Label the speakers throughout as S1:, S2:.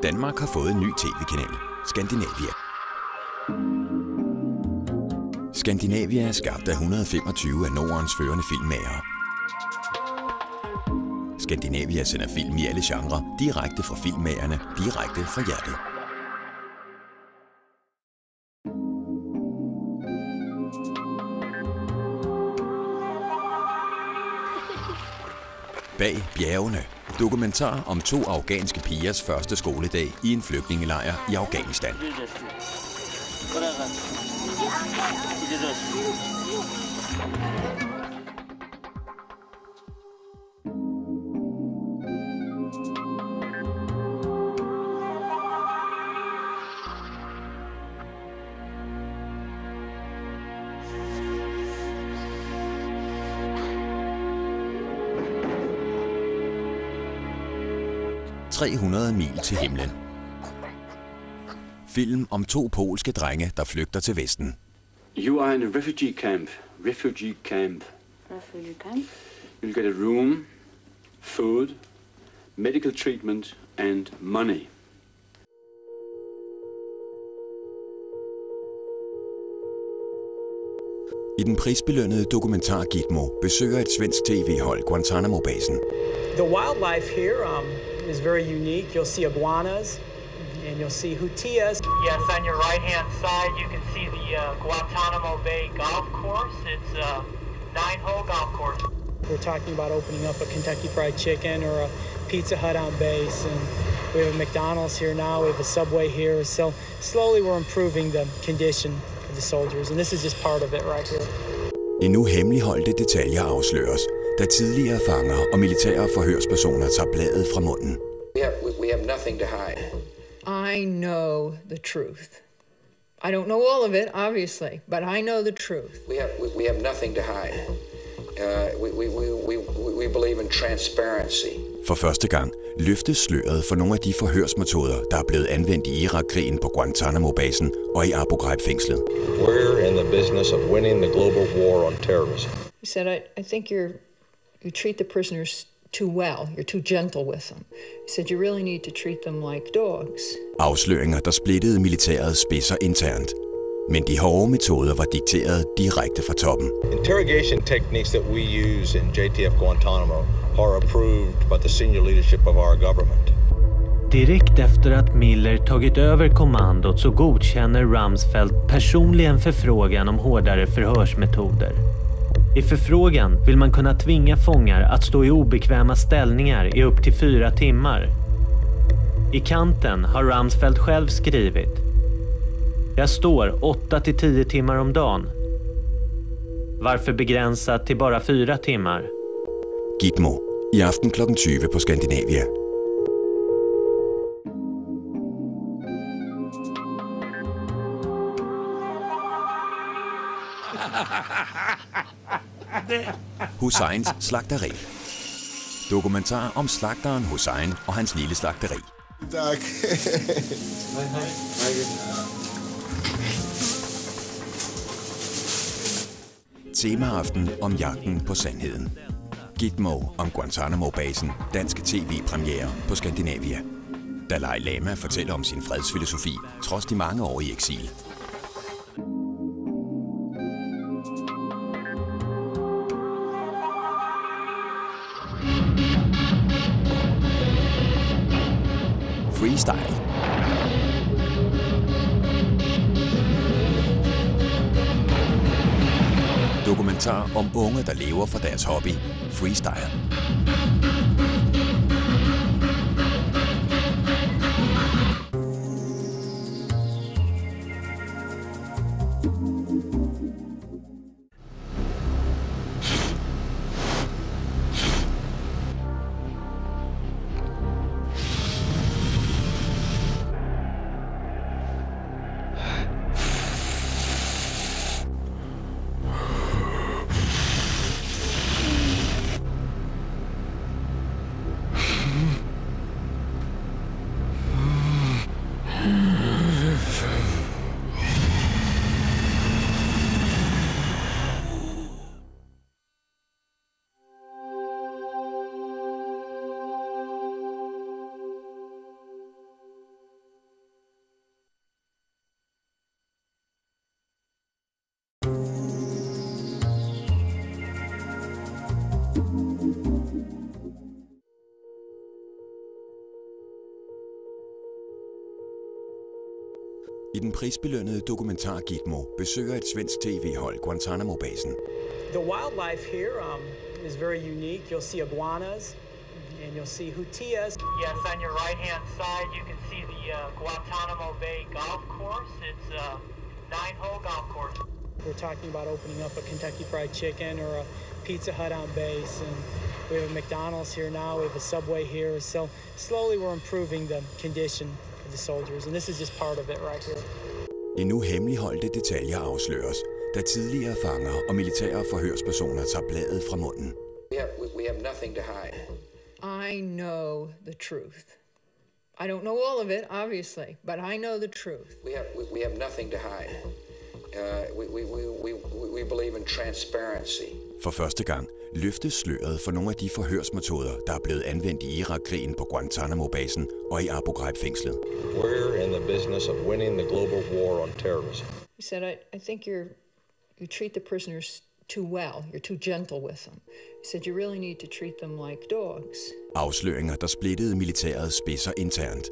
S1: Danmark har fået en ny tv-kanal, Skandinavia. Skandinavia er skabt af 125 af Nordens førende filmmagere. Skandinavia sender film i alle genrer direkte fra filmmagerne, direkte fra hjertet. Bag bjergene. Dokumentar om 2 afghanske pigers første skoledag i en flygtningelejr i Afghanistan. "300 mil til himlen". Film om 2 polske drenge, der flygter til Vesten.
S2: You are in a refugee camp. Refugee camp.
S3: Refugee camp?
S2: You'll get a room, food, medical treatment and money.
S1: I den prisbelønnede dokumentar Gitmo besøger et svensk tv-hold Guantanamo-basen.
S4: The wildlife here is very unique. You'll see iguanas and you'll see hutillas.
S5: Yes, on your right-hand side you can see the Guantanamo Bay Golf Course. It's a 9-hole golf course.
S4: We're talking about opening up a Kentucky Fried Chicken or a Pizza Hut on base, and we have a McDonald's here now, we have a Subway here, so slowly we're improving the condition of the soldiers, and this is just part of it right here.
S1: Endnu hemmeligholdte detaljer afsløres, da tidligere fanger og militære forhørspersoner tager bladet fra munden.
S6: We have nothing to hide.
S7: I know the truth. I don't know all of it, obviously, but I know the truth.
S6: We have nothing to hide. We believe in transparency.
S1: For første gang løftes sløret for nogle af de forhørsmetoder, der er blevet anvendt i Irak-krigen på Guantanamo-basen og i Abu Ghraib-fængslet.
S8: We're in the business of winning the global war on terrorism.
S7: He said, I think you treat the prisoners too well. You're too gentle with them. He said, you really need to treat them like dogs.
S1: Afsløringer, der splittede militærets spidser internt. Men de hårde metoder var dikteret direkte fra toppen.
S8: Interrogation techniques that we use in JTF Guantanamo are approved by the senior leadership of our government.
S9: Direkt efter att Miller tagit över kommandot så godkänner Rumsfeld personligen förfrågan om hårdare förhörsmetoder. I förfrågan vill man kunna tvinga fångar att stå i obekväma ställningar i upp till 4 timmar. I kanten har Rumsfeld själv skrivit: "Jag står 8 till 10 timmar om dagen. Varför begränsa till bara 4 timmar?"
S1: Gitmo, i aften kl. 20 på Skandinavia. Husseins slagteri. Dokumentar om slagteren Hussein og hans lille slagteri.
S10: Tak.
S1: Temaaften om jagten på sandheden. Gitmo om Guantanamo-basen, dansk tv-premiere på Skandinavia. Dalai Lama fortæller om sin fredsfilosofi, trods de mange år i eksil. Freestyle. Dokumentar om unge, der lever for deres hobby, freestyle. I den prisbelønnede dokumentar Gitmo besøger et svensk tv-hold Guantanamo-basen.
S4: The wildlife here is very unique. You'll see iguanas and you'll see hutillas.
S5: Yes, on your right-hand side, you can see the Guantanamo Bay Golf Course. It's a 9-hole golf course.
S4: We're talking about opening up a Kentucky Fried Chicken or a Pizza Hut on base, and we have a McDonald's here now, we have a Subway here, so slowly we're improving the condition of the soldiers, and this is just part of it right here.
S1: Endnu hemmeligholdte detaljer afsløres, da tidligere fanger og militære forhørspersoner tager bladet fra munden.
S6: We have nothing to hide.
S7: I know the truth. I don't know all of it, obviously, but I know the truth.
S6: We have nothing to hide. We believe in transparency.
S1: For første gang løftes sløret for nogle af de forhørsmetoder, der er blevet anvendt i Irak-krigen på Guantanamo-basen og i Abu Ghraib-fængslet.
S8: We're in the business of winning the global war on terrorism.
S7: He said, I think you treat the prisoners too well. You're too gentle with them. He said, you really need to treat them like dogs.
S1: Afsløringer, der splittede militærets spidser internt.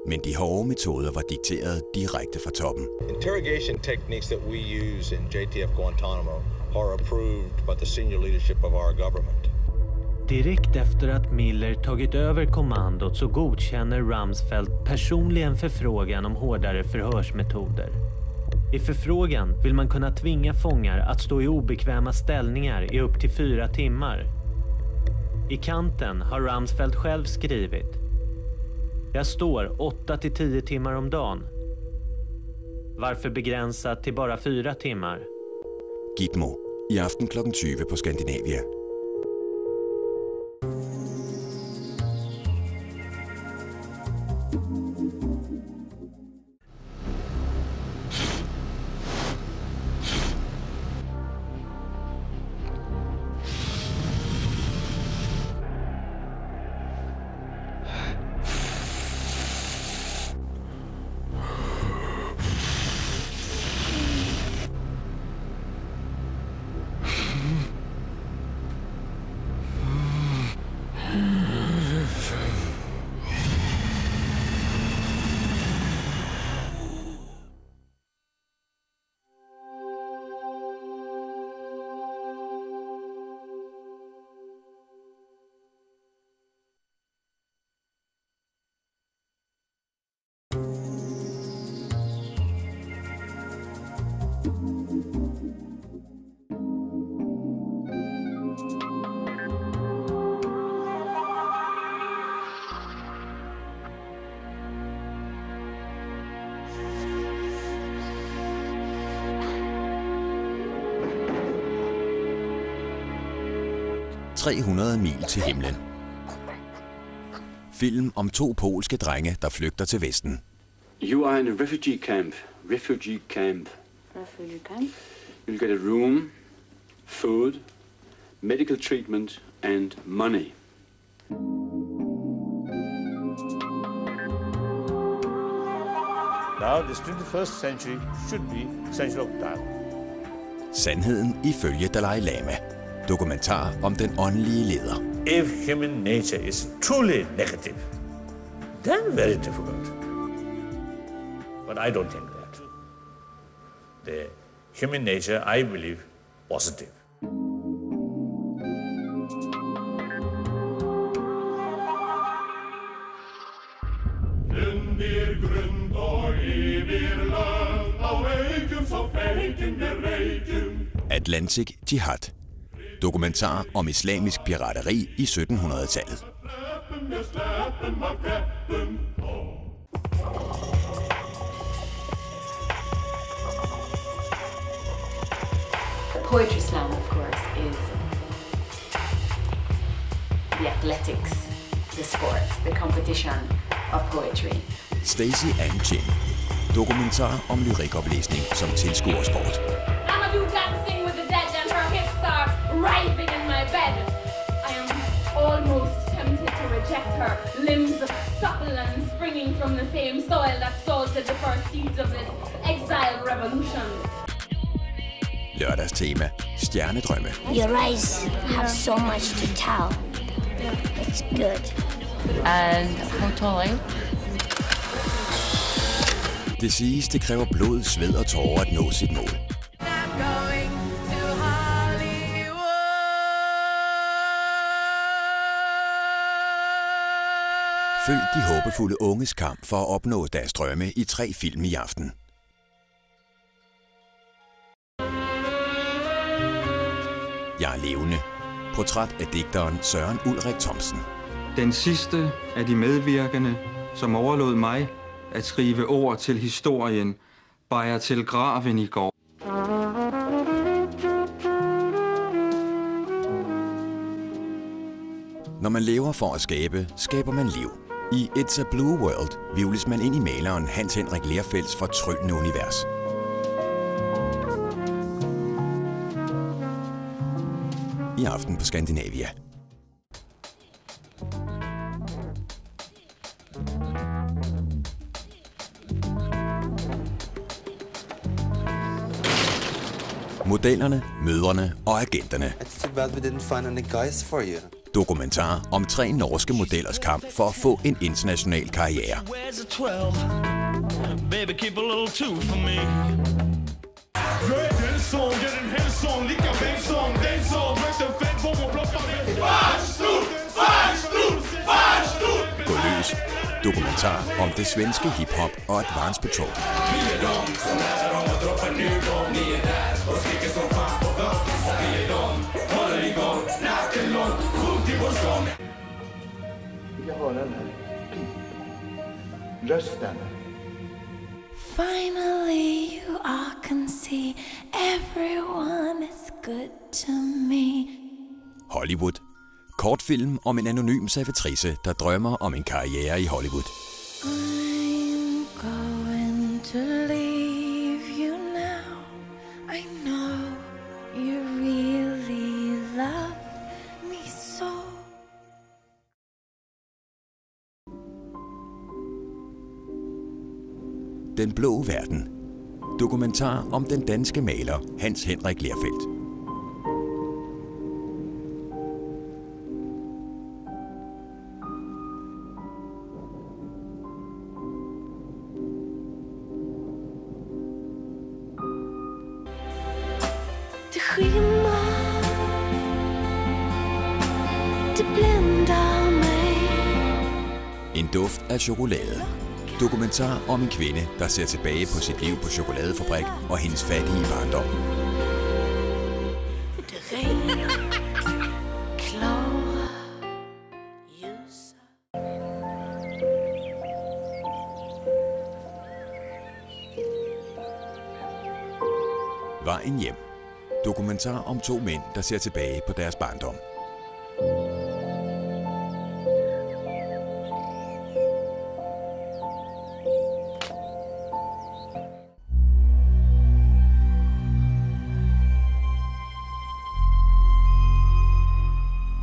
S1: Men de hårde metoder var dikteret direkte fra toppen.
S8: Interrogation techniques that we use in JTF Guantanamo are approved by the senior leadership of our government.
S9: Direkt efter att Miller tagit över kommandot så godkänner Rumsfeld personligen förfrågan om hårdare förhörsmetoder. I förfrågan vill man kunna tvinga fångar att stå i obekväma ställningar i upp till 4 timmar. I kanten har Rumsfeld själv skrivit: jag står 8 till 10 timmar om dagen. Varför begränsa till bara 4 timmar?
S1: Gitmo i aften kl. 20 på Skandinavia. – 300 mil til himlen. Film om 2 polske drenge, der flygter til Vesten.
S2: You are in a refugee camp. Refugee camp.
S3: Refugee camp?
S2: You'll get a room, food, medical treatment and money.
S10: Now, this 21st century should be century of dialogue.
S1: Sandheden ifølge Dalai Lama. Dokumentar om den åndelige leder.
S10: If human nature is truly negative, then very difficult. But I don't think that. The human nature, I believe, positive.
S1: Atlantic Jihad. Dokumentar om islamisk pirateri i 1700-tallet.
S3: Poetry slam, of course, is the athletics, the sports, the competition of poetry.
S1: Stacey Ann Chin. Dokumentar om lyrikoplæsning som tilskuersport.
S11: Writhing in my bed. I am almost tempted to reject her, limbs supple and springing from the same soil that salted the first seeds of this exile revolution.
S1: Lørdags tema: stjernedrømme.
S12: Your eyes have so much to tell. It's good.
S3: And how tall are you?
S1: Det siges, det kræver blod, sved og tårer at nå sit mål. Følg de håbefulde unges kamp for at opnå deres drømme i 3 film i aften. Jeg er levende. Portræt af digteren Søren Ulrik Thomsen.
S13: Den sidste af de medvirkende, som overlod mig at skrive ord til historien, bar jeg til graven i går.
S1: Når man lever for at skabe, skaber man liv. I It's a Blue World hvirvles man ind i maleren Hans Henrik Lerfeldts fortryllende univers. I aften på Skandinavia. Modellerne, mødrene og agenterne. Dokumentar om 3 norske modellers kamp for at få en international karriere. Gå løs. Dokumentar om det svenske hiphop og Advance Patrol.
S12: Finally, you all can see everyone is good to me.
S1: Hollywood. Kortfilm om en anonym servitrice, der drømmer om en karriere i Hollywood.
S12: I'm going to leave you now. I know you really love me so.
S1: Den blå verden. Dokumentar om den danske maler Hans Henrik Lerfeldt.
S12: Det skimmer, det blænder mig.
S1: En duft af chokolade. Dokumentar om en kvinde, der ser tilbage på sit liv på chokoladefabrik og hendes fattige barndom.
S12: Det regner, klare, ljusa.
S1: Vejen hjem. Dokumentar om 2 mænd, der ser tilbage på deres barndom.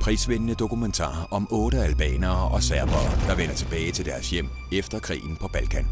S1: Prisvindende dokumentar om 8 albanere og serbere, der vender tilbage til deres hjem efter krigen på Balkan.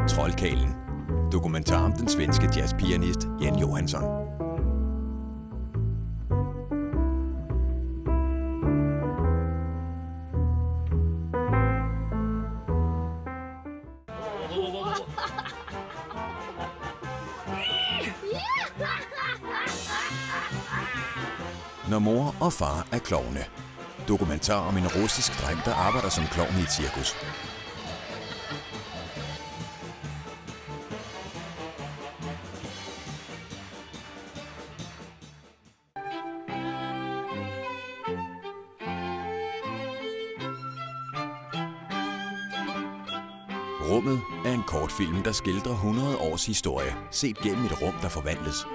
S1: Troldkarlen. Dokumentar om den svenske jazzpianist Jan Johansson. Når mor og far er klovne. Dokumentar om en russisk dreng, der arbejder som klovn i et cirkus. Rummet er en kortfilm, der skildrer 100 års historie, set gennem et rum, der forvandles.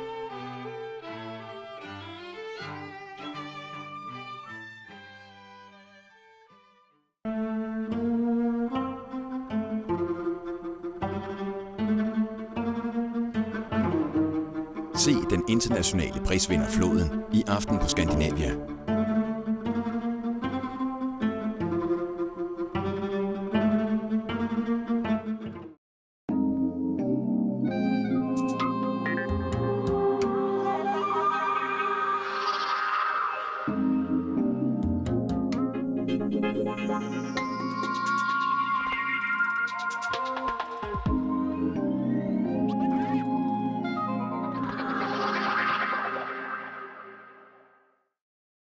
S1: Se den internationale prisvinder Floden i aften på Skandinavia.
S14: Thank you.